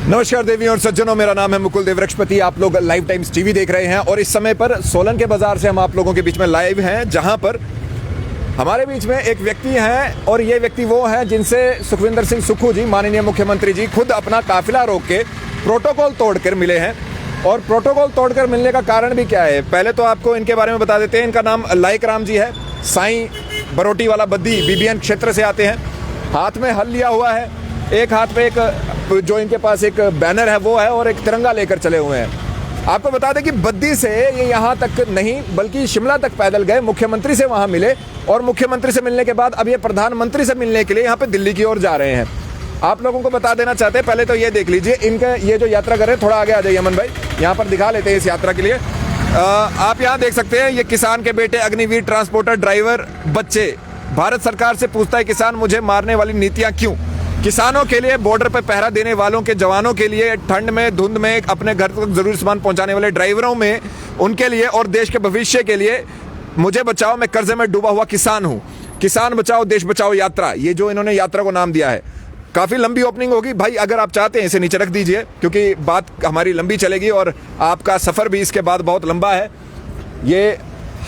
नमस्कार देवी और सज्जनों, मेरा नाम है मुकुल देवरक्षपति। आप लोग लाइव टाइम्स टीवी देख रहे हैं और इस समय पर सोलन के बाजार से हम आप लोगों के बीच में लाइव हैं, जहां पर हमारे बीच में एक व्यक्ति हैं और ये व्यक्ति वो हैं जिनसे सुखविंदर सिंह सुक्खू जी, माननीय मुख्यमंत्री जी, खुद अपना काफिला रोक के प्रोटोकॉल तोड़कर मिले हैं। और प्रोटोकॉल तोड़कर मिलने का कारण भी क्या है, पहले तो आपको इनके बारे में बता देते हैं। इनका नाम लाइक राम जी है, साईं बरोटी वाला बद्दी बीबीएन क्षेत्र से आते हैं। हाथ में हल लिया हुआ है, एक हाथ में एक जो इनके पास एक बैनर है वो है और एक तिरंगा लेकर चले हुए हैं। आपको बता दें कि बद्दी से ये यहाँ तक नहीं बल्कि शिमला तक पैदल गए, मुख्यमंत्री से वहाँ मिले और मुख्यमंत्री से मिलने के बाद अब ये प्रधानमंत्री से मिलने के लिए यहाँ पे दिल्ली की ओर जा रहे हैं। आप लोगों को बता देना चाहते हैं, पहले तो ये देख लीजिए इनका ये जो यात्रा कर रहे हैं। थोड़ा आगे आ जाइए अमन भाई, यहाँ पर दिखा लेते हैं इस यात्रा के लिए। आप यहाँ देख सकते हैं, ये किसान के बेटे अग्निवीर ट्रांसपोर्टर ड्राइवर बच्चे। भारत सरकार से पूछता है किसान, मुझे मारने वाली नीतियाँ क्यों? किसानों के लिए, बॉर्डर पर पहरा देने वालों के जवानों के लिए, ठंड में धुंध में अपने घर तक जरूरी सामान पहुंचाने वाले ड्राइवरों में, उनके लिए और देश के भविष्य के लिए मुझे बचाओ, मैं कर्जे में डूबा हुआ किसान हूं। किसान बचाओ देश बचाओ यात्रा, ये जो इन्होंने यात्रा को नाम दिया है। काफी लंबी ओपनिंग होगी भाई, अगर आप चाहते हैं इसे नीचे रख दीजिए क्योंकि बात हमारी लंबी चलेगी और आपका सफर भी इसके बाद बहुत लंबा है। ये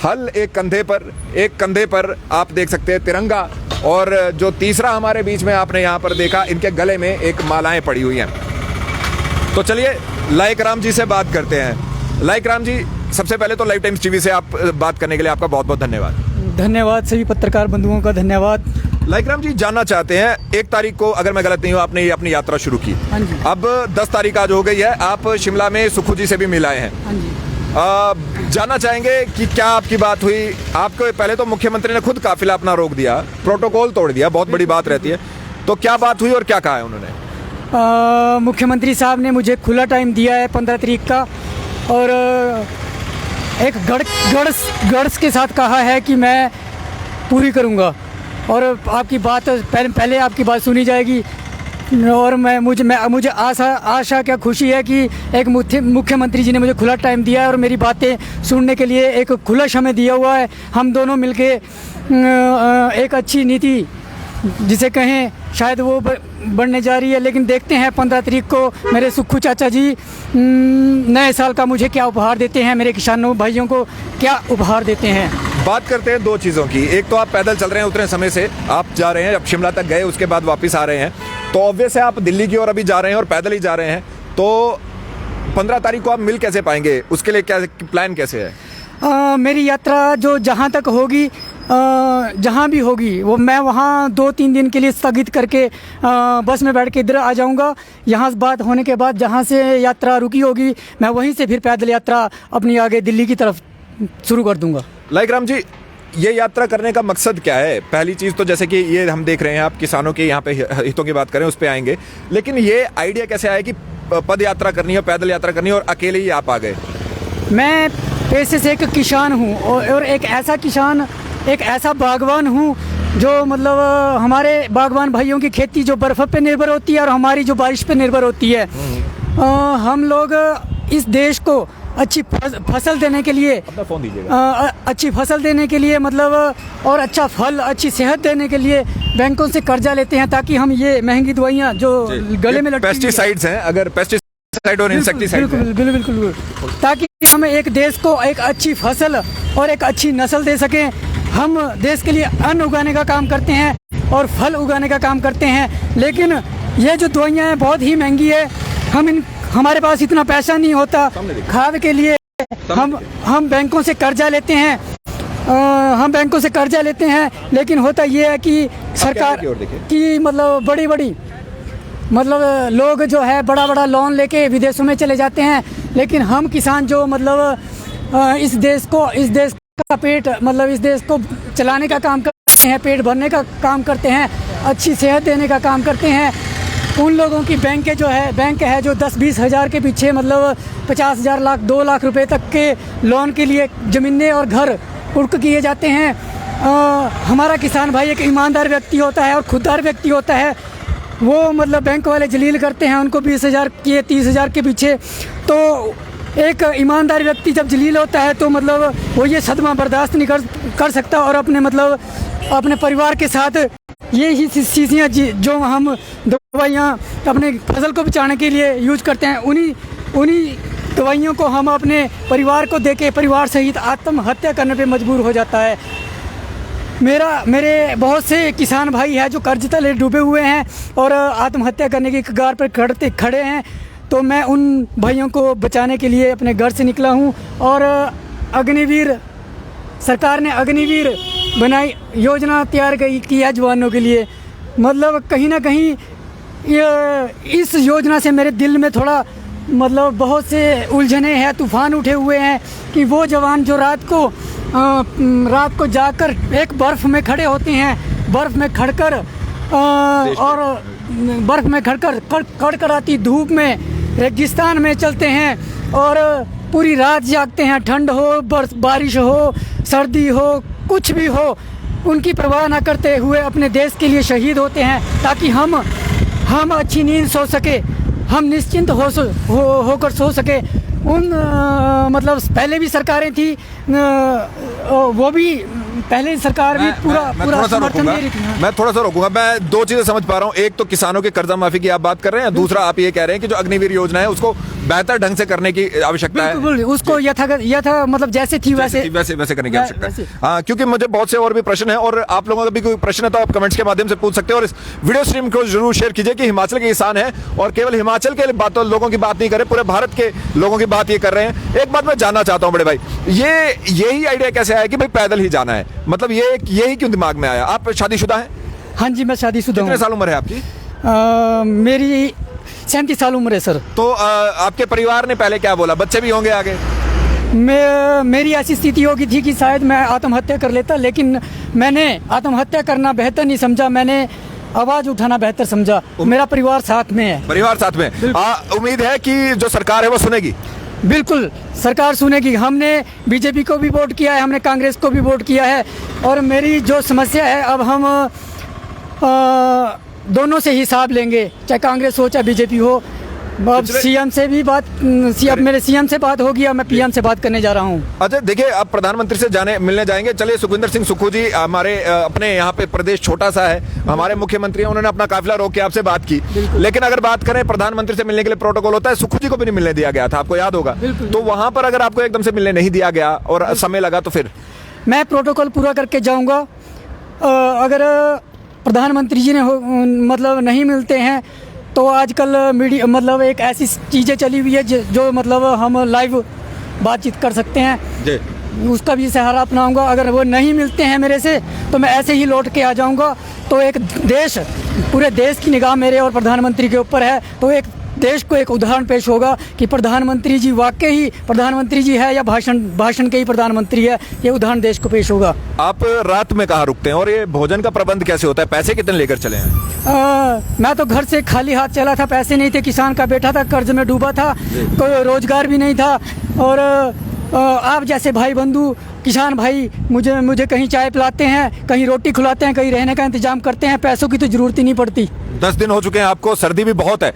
हल एक कंधे पर आप देख सकते हैं तिरंगा, और जो तीसरा हमारे बीच में आपने यहाँ पर देखा, इनके गले में एक मालाएं पड़ी हुई हैं। तो चलिए लाइक राम जी से बात करते हैं। लाइक राम जी, सबसे पहले तो लाइव टाइम्स टीवी से आप बात करने के लिए आपका बहुत बहुत धन्यवाद। धन्यवाद सभी पत्रकार बंधुओं का धन्यवाद। लाइक राम जी, जानना चाहते हैं, 1 तारीख को अगर मैं गलत नहीं हूँ आपने ये अपनी यात्रा शुरू की। हाँ जी। अब 10 तारीख आज हो गई है, आप शिमला में सुक्खू जी से भी मिल आए हैं। हाँ जी। जानना चाहेंगे कि क्या आपकी बात हुई? आपको पहले तो मुख्यमंत्री ने खुद काफिला अपना रोक दिया, प्रोटोकॉल तोड़ दिया, बहुत बड़ी बात रहती है। तो क्या बात हुई और क्या कहा है उन्होंने? मुख्यमंत्री साहब ने मुझे खुला टाइम दिया है 15 तारीख का, और एक गढ़ के साथ कहा है कि मैं पूरी करूंगा और आपकी बात पहले आपकी बात सुनी जाएगी। और मुझे आशा क्या खुशी है कि एक मुख्यमंत्री जी ने मुझे खुला टाइम दिया है और मेरी बातें सुनने के लिए एक खुला समय दिया हुआ है। हम दोनों मिलके एक अच्छी नीति जिसे कहें शायद वो बढ़ने जा रही है। लेकिन देखते हैं 15 तारीख को मेरे सुक्खू चाचा जी नए साल का मुझे क्या उपहार देते हैं, मेरे किसानों भाइयों को क्या उपहार देते हैं। बात करते हैं 2 चीज़ों की। एक तो आप पैदल चल रहे हैं, उतने समय से आप जा रहे हैं, अब शिमला तक गए उसके बाद वापस आ रहे हैं, तो ऑब्वियस है आप दिल्ली की ओर अभी जा रहे हैं और पैदल ही जा रहे हैं। तो 15 तारीख को आप मिल कैसे पाएंगे, उसके लिए क्या प्लान कैसे है? मेरी यात्रा जो जहाँ तक होगी, जहाँ भी होगी, वो मैं वहाँ 2-3 दिन के लिए स्थगित करके बस में बैठ के इधर आ जाऊँगा। यहाँ बात होने के बाद जहाँ से यात्रा रुकी होगी मैं वहीं से फिर पैदल यात्रा अपनी आगे दिल्ली की तरफ शुरू कर दूँगा। लाइक राम जी, ये यात्रा करने का मकसद क्या है? पहली चीज़ तो जैसे कि ये हम देख रहे हैं, आप किसानों के यहाँ पे हितों की बात करें उस पर आएंगे, लेकिन ये आइडिया कैसे आया कि पद यात्रा करनी है, पैदल यात्रा करनी है और अकेले ही आप आ गए? मैं पेशे से एक किसान हूँ और एक ऐसा किसान, एक ऐसा बागवान हूँ जो मतलब हमारे बागवान भाइयों की खेती जो बर्फ़ पे निर्भर होती है और हमारी जो बारिश पे निर्भर होती है। हम लोग इस देश को अच्छी फसल देने के लिए, अपना फोन दीजिएगा, अच्छी फसल देने के लिए मतलब और अच्छा फल, अच्छी सेहत देने के लिए बैंकों से कर्जा लेते हैं ताकि हम ये महंगी दवाइयाँ जो गले में पेस्टिसाइड्स हैं, अगर पेस्टिसाइड और इंसेक्टिसाइड, बिल्कुल, ताकि हम एक देश को एक अच्छी फसल और एक अच्छी नस्ल दे सकें। हम देश के लिए अन्न उगाने का काम करते हैं और फल उगाने का काम करते हैं, लेकिन ये जो दवाइयाँ हैं बहुत ही महंगी है। हमारे पास इतना पैसा नहीं होता खाद के लिए। हम बैंकों से कर्जा लेते हैं, लेकिन होता ये है कि सरकार की मतलब बड़ी मतलब लोग जो है बड़ा लोन लेके विदेशों में चले जाते हैं, लेकिन हम किसान जो मतलब इस देश का पेट मतलब इस देश को चलाने का काम करते हैं, पेट भरने का काम करते हैं, अच्छी सेहत देने का काम करते हैं। उन लोगों की बैंक है जो 10-20 हज़ार के पीछे मतलब 50,000 लाख 2 लाख रुपए तक के लोन के लिए ज़मीनें और घर कुर्क किए जाते हैं। हमारा किसान भाई एक ईमानदार व्यक्ति होता है और खुददार व्यक्ति होता है। वो मतलब बैंक वाले जलील करते हैं उनको 20,000 के 30,000 के पीछे। तो एक ईमानदार व्यक्ति जब जलील होता है तो मतलब वो ये सदमा बर्दाश्त नहीं कर सकता और अपने परिवार के साथ ही शीशियाँ जो हम दवाइयाँ अपने फसल को बचाने के लिए यूज करते हैं, उन्हीं दवाइयों को हम अपने परिवार को देके परिवार सहित आत्महत्या करने पे मजबूर हो जाता है। मेरे बहुत से किसान भाई हैं जो कर्ज तले डूबे हुए हैं और आत्महत्या करने की कगार पर खड़े हैं। तो मैं उन भाइयों को बचाने के लिए अपने घर से निकला हूं और अग्निवीर सरकार ने अग्निवीर बनाई योजना तैयार की है जवानों के लिए। मतलब कहीं ना कहीं इस योजना से मेरे दिल में थोड़ा मतलब बहुत से उलझने हैं, तूफान उठे हुए हैं कि वो जवान जो रात को जाकर एक बर्फ़ में खड़े होते हैं, बर्फ़ में खड़कर और बर्फ़ में खड़कर कड़कड़ाती धूप में रेगिस्तान में चलते हैं और पूरी रात जागते हैं, ठंड हो बारिश हो सर्दी हो कुछ भी हो, उनकी परवाह ना करते हुए अपने देश के लिए शहीद होते हैं ताकि हम अच्छी नींद सो सके, हम निश्चिंत होकर सो सके। मतलब पहले भी सरकारें थी, वो भी पहले सरकार भी पूरा समर्थन दे रही थी। मैं थोड़ा सा रोकूंगा। मैं दो चीजें समझ पा रहा हूँ। एक तो किसानों के कर्जा माफी की आप बात कर रहे हैं, दूसरा आप ये कह रहे हैं कि जो अग्निवीर योजना है उसको बेहतर ढंग से करने की आवश्यकता है। बिल्कुल, उसको यथा मतलब जैसे थी वैसे करने की आवश्यकता है। हाँ, क्योंकि मुझे बहुत से और भी प्रश्न है और आप लोगों का भी कोई प्रश्न है तो आप कमेंट्स के माध्यम से पूछ सकते हैं और इस वीडियो स्ट्रीम को जरूर शेयर कीजिए कि हिमाचल के किसान है और केवल हिमाचल के लोगों की बात नहीं कर रहे, पूरे भारत के लोगों की बात ये कर रहे हैं। एक बात मैं जानना चाहता हूँ बड़े भाई, यही आइडिया कैसे आया कि भाई पैदल ही जाना है? मतलब यही क्यों दिमाग में आया? आप शादीशुदा हैं? हाँ जी, मैं शादीशुदा हूँ। कितने साल उम्र है आपकी? मेरी 37 साल उम्र है सर। तो आपके परिवार ने पहले क्या बोला? बच्चे भी होंगे आगे? मेरी ऐसी स्थिति होगी थी कि शायद मैं आत्महत्या कर लेता, लेकिन मैंने आत्महत्या करना बेहतर नहीं समझा, मैंने आवाज उठाना बेहतर समझा। मेरा परिवार साथ में है। परिवार साथ में। उम्मीद है कि जो सरकार है वो सुनेगी? बिल्कुल, सरकार सुनेगी। हमने बीजेपी को भी वोट किया है, हमने कांग्रेस को भी वोट किया है और मेरी जो समस्या है अब हम दोनों से हिसाब लेंगे, चाहे कांग्रेस हो चाहे बीजेपी हो। अब सीएम से भी बात, अब मेरे सीएम से बात होगी, अब मैं पीएम से बात करने जा रहा हूँ। अच्छा देखिए, आप प्रधानमंत्री से मिलने जाएंगे। चलिए, सुखविंदर सिंह सुक्खू जी हमारे अपने यहाँ पे प्रदेश छोटा सा है, हमारे मुख्यमंत्री हैं, उन्होंने अपना काफिला रोक के आपसे बात की। लेकिन अगर बात करें प्रधानमंत्री से मिलने के लिए प्रोटोकॉल होता है, सुक्खू जी को भी नहीं मिलने दिया गया था, आपको याद होगा। तो वहां पर अगर आपको एकदम से मिलने नहीं दिया गया और समय लगा तो फिर? मैं प्रोटोकॉल पूरा करके जाऊँगा। अगर प्रधानमंत्री जी ने मतलब नहीं मिलते हैं तो आजकल मीडिया मतलब एक ऐसी चीज़ें चली हुई है जो मतलब हम लाइव बातचीत कर सकते हैं, उसका भी सहारा अपनाऊंगा। अगर वो नहीं मिलते हैं मेरे से तो मैं ऐसे ही लौट के आ जाऊंगा। तो एक देश, पूरे देश की निगाह मेरे और प्रधानमंत्री के ऊपर है, तो एक देश को एक उदाहरण पेश होगा कि प्रधानमंत्री जी वाकई ही प्रधानमंत्री जी है या भाषण के ही प्रधानमंत्री है, ये उदाहरण देश को पेश होगा। आप रात में कहाँ रुकते हैं और ये भोजन का प्रबंध कैसे होता है? पैसे कितने लेकर चले हैं? मैं तो घर से खाली हाथ चला था, पैसे नहीं थे, किसान का बेटा था, कर्ज में डूबा था, कोई रोजगार भी नहीं था। और आप जैसे भाई बंधु किसान भाई मुझे कहीं चाय पिलाते हैं, कहीं रोटी खिलाते हैं, कहीं रहने का इंतजाम करते हैं, पैसों की तो जरूरत ही नहीं पड़ती। 10 दिन हो चुके हैं आपको, सर्दी भी बहुत है।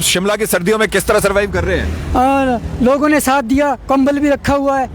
शिमला की सर्दियों में किस तरह सर्वाइव कर रहे हैं? लोगों ने साथ दिया, कंबल भी रखा हुआ है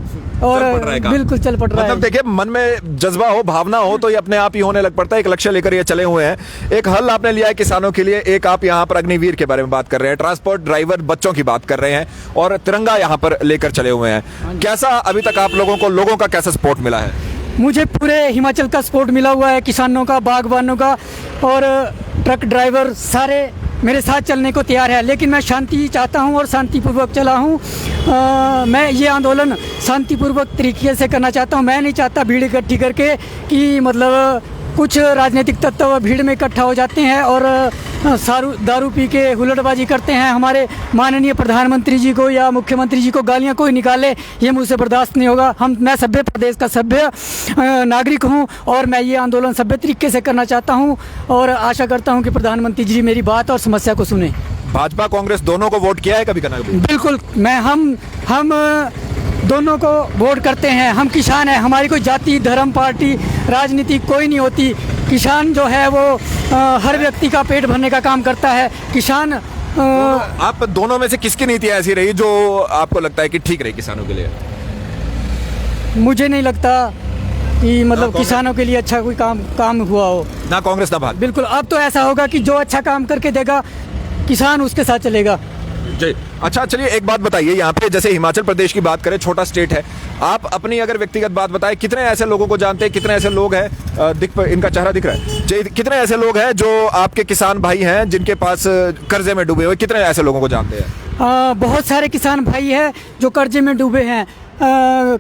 और बिल्कुल चल पड़ रहा है। मतलब देखिए, मन में जज्बा हो, भावना हो तो ये अपने आप ही होने लग पड़ता है। एक लक्ष्य लेकर ये चले हुए हैं, एक हल आपने लिया है किसानों के लिए। एक आप यहाँ पर अग्निवीर के बारे में बात कर रहे हैं, ट्रांसपोर्ट ड्राइवर बच्चों की बात कर रहे हैं और तिरंगा यहाँ पर लेकर चले हुए हैं। कैसा अभी तक आप लोगों का कैसा सपोर्ट मिला है? मुझे पूरे हिमाचल का सपोर्ट मिला हुआ है, किसानों का, बागबानों का और ट्रक ड्राइवर सारे मेरे साथ चलने को तैयार है। लेकिन मैं शांति चाहता हूं और शांतिपूर्वक चला हूं। मैं ये आंदोलन शांतिपूर्वक तरीके से करना चाहता हूं। मैं नहीं चाहता भीड़ इकट्ठी करके कि मतलब कुछ राजनीतिक तत्व भीड़ में इकट्ठा हो जाते हैं और दारू पी के हुल्लड़बाजी करते हैं। हमारे माननीय प्रधानमंत्री जी को या मुख्यमंत्री जी को गालियां कोई निकाले, ये मुझसे बर्दाश्त नहीं होगा। मैं सभ्य प्रदेश का सभ्य नागरिक हूं और मैं ये आंदोलन सभ्य तरीके से करना चाहता हूं और आशा करता हूं कि प्रधानमंत्री जी मेरी बात और समस्या को सुने। भाजपा कांग्रेस दोनों को वोट किया है कभी? बिल्कुल, हम दोनों को वोट करते हैं। हम किसान हैं, हमारी कोई जाति धर्म पार्टी राजनीति कोई नहीं होती। किसान जो है वो हर व्यक्ति का पेट भरने का काम करता है। किसान आप दोनों में से किसकी नीति ऐसी रही जो आपको लगता है कि ठीक रही किसानों के लिए? मुझे नहीं लगता कि मतलब किसानों के लिए अच्छा कोई काम हुआ हो। ना कांग्रेस ना भाजपा। बिल्कुल, अब तो ऐसा होगा कि जो अच्छा काम करके देगा किसान उसके साथ चलेगा। जी। अच्छा, चलिए एक बात बताइए, यहाँ पे जैसे हिमाचल प्रदेश की बात करें, छोटा स्टेट है, आप अपनी अगर व्यक्तिगत बात बताएं, कितने ऐसे लोगों को जानते हैं, कितने ऐसे लोग हैं, इनका चेहरा दिख रहा है जी, कितने ऐसे लोग हैं जो आपके किसान भाई हैं जिनके पास कर्जे में डूबे हुए, कितने ऐसे लोगों को जानते हैं? बहुत सारे किसान भाई हैं जो कर्जे में डूबे हैं।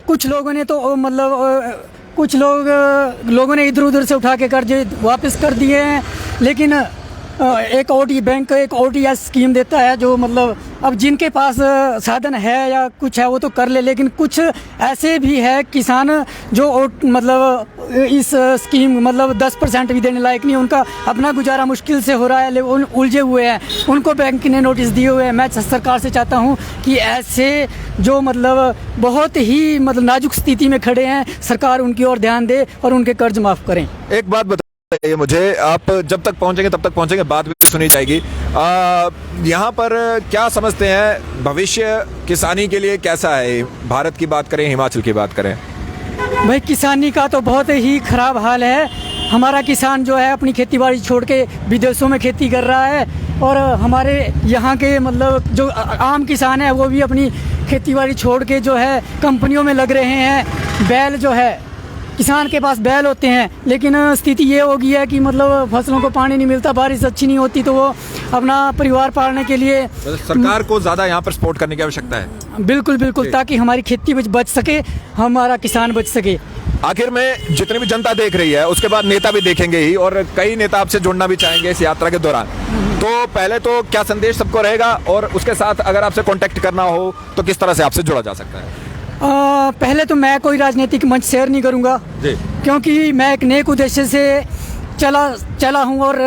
कुछ लोगों ने तो मतलब कुछ लोगों ने इधर उधर से उठा के कर्जे वापस कर दिए हैं, लेकिन एक ओटी बैंक एक OTS स्कीम देता है जो मतलब अब जिनके पास साधन है या कुछ है वो तो कर ले, लेकिन कुछ ऐसे भी है किसान जो मतलब इस स्कीम मतलब 10% भी देने लायक नहीं, उनका अपना गुजारा मुश्किल से हो रहा है, लेकिन उलझे हुए हैं, उनको बैंक ने नोटिस दिए हुए हैं। मैं सरकार से चाहता हूं कि ऐसे जो मतलब बहुत ही मतलब नाजुक स्थिति में खड़े हैं, सरकार उनकी ओर ध्यान दे और उनके कर्ज माफ़ करें। एक बात बताइए मुझे, आप जब तक पहुंचेंगे तब तक पहुंचेंगे, बात भी सुनी जाएगी। यहाँ पर क्या समझते हैं भविष्य किसानी के लिए कैसा है? भारत की बात करें, हिमाचल की बात करें। भाई किसानी का तो बहुत ही ख़राब हाल है। हमारा किसान जो है अपनी खेती बाड़ी छोड़ के विदेशों में खेती कर रहा है, और हमारे यहाँ के मतलब जो आम किसान है वो भी अपनी खेती बाड़ी छोड़ के जो है कंपनियों में लग रहे हैं। बैल जो है, किसान के पास बैल होते हैं, लेकिन स्थिति ये हो गई है कि मतलब फसलों को पानी नहीं मिलता, बारिश अच्छी नहीं होती, तो वो अपना परिवार पालने के लिए सरकार को ज़्यादा यहाँ पर सपोर्ट करने की आवश्यकता है। बिल्कुल बिल्कुल, ताकि हमारी खेती बच सके, हमारा किसान बच सके। आखिर में जितनी भी जनता देख रही है, उसके बाद नेता भी देखेंगे ही, और कई नेता आपसे जुड़ना भी चाहेंगे इस यात्रा के दौरान। तो पहले तो क्या संदेश सबको रहेगा, और उसके साथ अगर आपसे कांटेक्ट करना हो तो किस तरह से आपसे जुड़ा जा सकता है? पहले तो मैं कोई राजनीतिक मंच शेयर नहीं करूंगा जी, क्योंकि मैं एक नेक उद्देश्य से चला हूं, और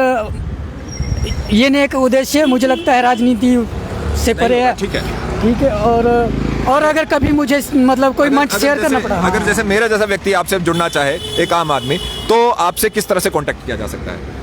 ये नेक उद्देश्य मुझे लगता है राजनीति से परे है। ठीक है। और अगर कभी मुझे मतलब कोई मंच शेयर करना पड़ा, अगर जैसे मेरा जैसा व्यक्ति आपसे जुड़ना चाहे, एक आम आदमी, तो आपसे किस तरह से कांटेक्ट किया जा सकता है?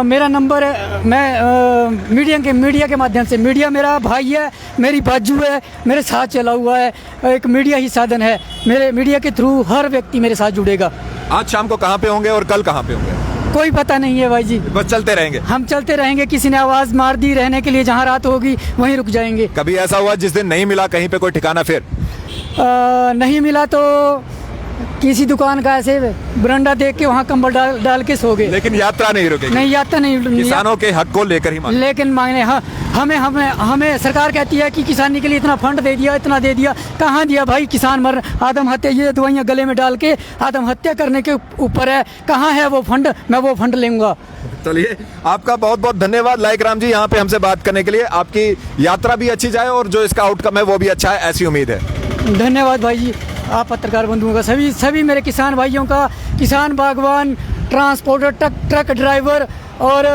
मेरा नंबर है, मैं मीडिया के माध्यम से, मीडिया मेरा भाई है, मेरी बाजू है, मेरे साथ चला हुआ है, एक मीडिया ही साधन है। मेरे मीडिया के थ्रू हर व्यक्ति मेरे साथ जुड़ेगा। आज शाम को कहाँ पे होंगे और कल कहाँ पे होंगे? कोई पता नहीं है भाई जी, बस चलते रहेंगे। हम चलते रहेंगे। किसी ने आवाज़ मार दी रहने के लिए, जहाँ रात होगी वहीं रुक जाएंगे। कभी ऐसा हुआ जिस दिन नहीं मिला कहीं पे कोई ठिकाना? फिर नहीं मिला तो किसी दुकान का ऐसे बरंडा देख के वहाँ कंबल डाल के सो गए। लेकिन यात्रा नहीं रुकेगी। नहीं, यात्रा नहीं, किसानों के हक को लेकर ही लेकिन मांगने। हाँ, हमें सरकार कहती है कि किसानी के लिए इतना फंड दे दिया, इतना दे दिया। कहाँ दिया भाई? किसान आत्महत्या, ये दवाइयाँ गले में डाल के आत्महत्या करने के ऊपर है। कहाँ है वो फंड? मैं वो फंड लूँगा। चलिए, आपका बहुत बहुत धन्यवाद लाइक राम जी, यहाँ पे हमसे बात करने के लिए। आपकी यात्रा भी अच्छी जाए और जो इसका आउटकम है वो भी अच्छा है, ऐसी उम्मीद है। धन्यवाद भाई जी, आप पत्रकार बंधुओं का, सभी मेरे किसान भाइयों का, किसान, बागवान, ट्रांसपोर्टर, ट्रक ड्राइवर और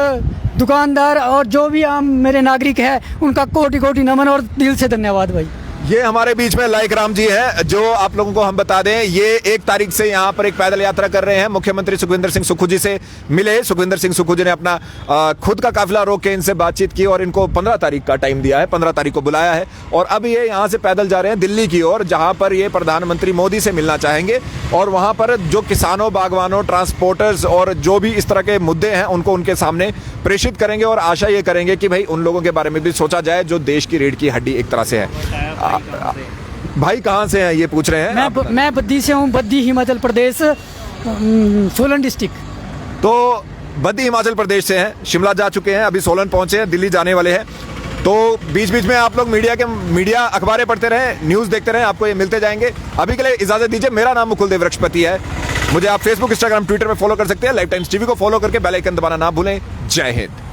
दुकानदार और जो भी आम मेरे नागरिक हैं, उनका कोटि कोटि नमन और दिल से धन्यवाद भाई। ये हमारे बीच में लाइक राम जी हैं, जो आप लोगों को हम बता दें, ये 1 तारीख से यहाँ पर एक पैदल यात्रा कर रहे हैं। मुख्यमंत्री सुखविंदर सिंह सुक्खू जी से मिले। सुखविंदर सिंह सुक्खू जी ने अपना खुद का काफिला रोक के इनसे बातचीत की और इनको 15 तारीख का टाइम दिया है, 15 तारीख को बुलाया है। और अब ये यहाँ से पैदल जा रहे हैं दिल्ली की ओर, जहाँ पर ये प्रधानमंत्री मोदी से मिलना चाहेंगे और वहाँ पर जो किसानों, बागवानों, ट्रांसपोर्टर्स और जो भी इस तरह के मुद्दे हैं उनको उनके सामने प्रेषित करेंगे, और आशा ये करेंगे कि भाई उन लोगों के बारे में भी सोचा जाए जो देश की रीढ़ की हड्डी एक तरह से है। भाई कहाँ से हैं ये पूछ रहे हैं? मैं बद्दी से हूँ, बद्दी हिमाचल प्रदेश, सोलन डिस्ट्रिक्ट। तो बद्दी हिमाचल प्रदेश से हैं, शिमला जा चुके हैं, अभी सोलन पहुंचे हैं, दिल्ली जाने वाले हैं। तो बीच बीच में आप लोग मीडिया अखबारें पढ़ते रहें, न्यूज़ देखते रहें, आपको ये मिलते जाएंगे। अभी के लिए इजाज़त दीजिए। मेरा नाम मुकुल देव वृक्षपति है। मुझे आप फेसबुक, इंस्टाग्राम, ट्विटर में फॉलो कर सकते हैं। लाइफ टाइम्स टीवी को फॉलो करके बेल आइकन दबाना ना भूलें। जय हिंद।